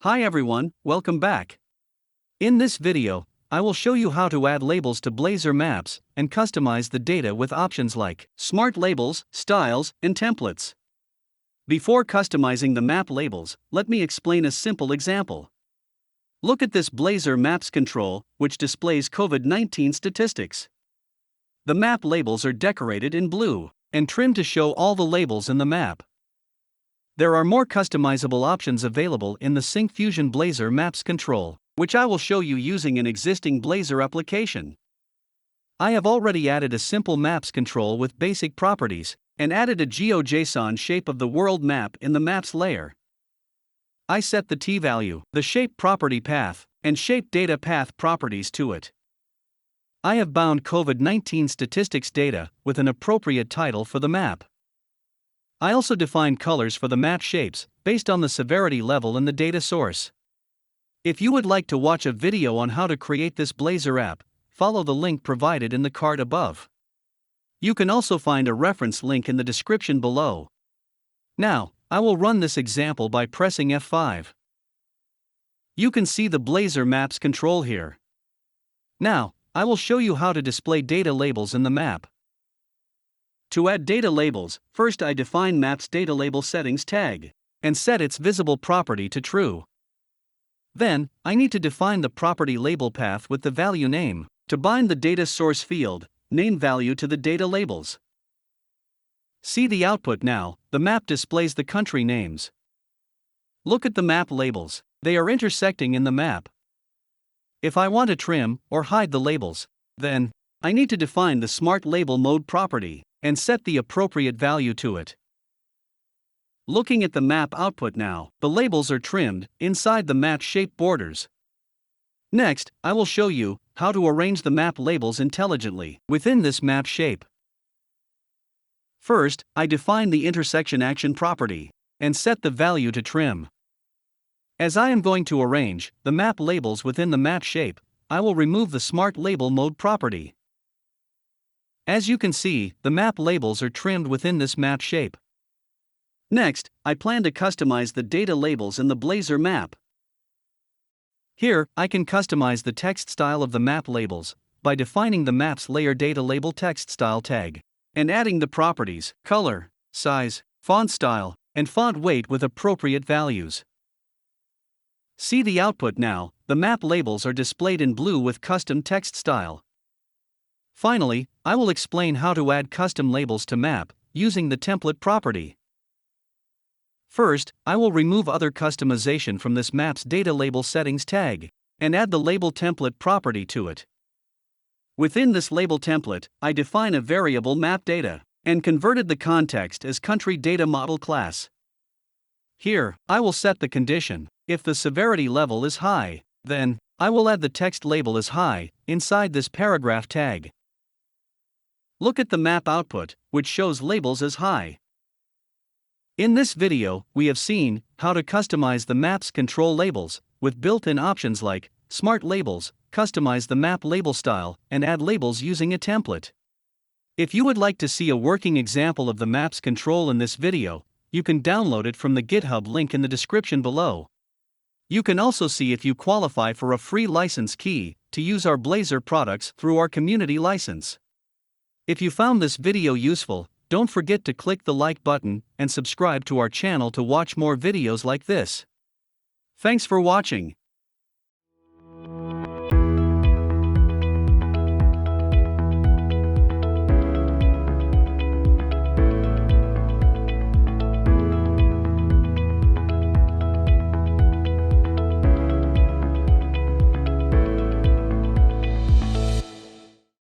Hi everyone, welcome back. In this video, I will show you how to add labels to Blazor Maps and customize the data with options like smart labels, styles, and templates. Before customizing the map labels, let me explain a simple example. Look at this Blazor Maps control, which displays COVID-19 statistics. The map labels are decorated in blue and trimmed to show all the labels in the map. There are more customizable options available in the Syncfusion Blazor Maps control, which I will show you using an existing Blazor application. I have already added a simple maps control with basic properties, and added a GeoJSON shape of the world map in the maps layer. I set the t-value, the shape property path, and shape data path properties to it. I have bound COVID-19 statistics data with an appropriate title for the map. I also defined colors for the map shapes, based on the severity level and the data source. If you would like to watch a video on how to create this Blazor app, follow the link provided in the card above. You can also find a reference link in the description below. Now, I will run this example by pressing F5. You can see the Blazor Maps control here. Now, I will show you how to display data labels in the map. To add data labels, first I define Maps Data Label Settings tag, and set its visible property to true. Then, I need to define the property label path with the value name, to bind the data source field, name value to the data labels. See the output now, the map displays the country names. Look at the map labels, they are intersecting in the map. If I want to trim or hide the labels, then I need to define the Smart Label Mode property and set the appropriate value to it. Looking at the map output now, the labels are trimmed inside the map shape borders. Next, I will show you how to arrange the map labels intelligently within this map shape. First, I define the intersection action property and set the value to trim. As I am going to arrange the map labels within the map shape, I will remove the Smart Label Mode property. As you can see, the map labels are trimmed within this map shape. Next, I plan to customize the data labels in the Blazor map. Here, I can customize the text style of the map labels by defining the map's layer data label text style tag and adding the properties, color, size, font style, and font weight with appropriate values. See the output now, the map labels are displayed in blue with custom text style. Finally, I will explain how to add custom labels to map, using the template property. First, I will remove other customization from this map's data label settings tag, and add the label template property to it. Within this label template, I define a variable map data, and converted the context as country data model class. Here, I will set the condition: if the severity level is high, then I will add the text label as high inside this paragraph tag. Look at the map output, which shows labels as high. In this video, we have seen how to customize the map's control labels with built-in options like Smart Labels, customize the map label style, and add labels using a template. If you would like to see a working example of the map's control in this video, you can download it from the GitHub link in the description below. You can also see if you qualify for a free license key to use our Blazor products through our community license. If you found this video useful, don't forget to click the like button and subscribe to our channel to watch more videos like this. Thanks for watching.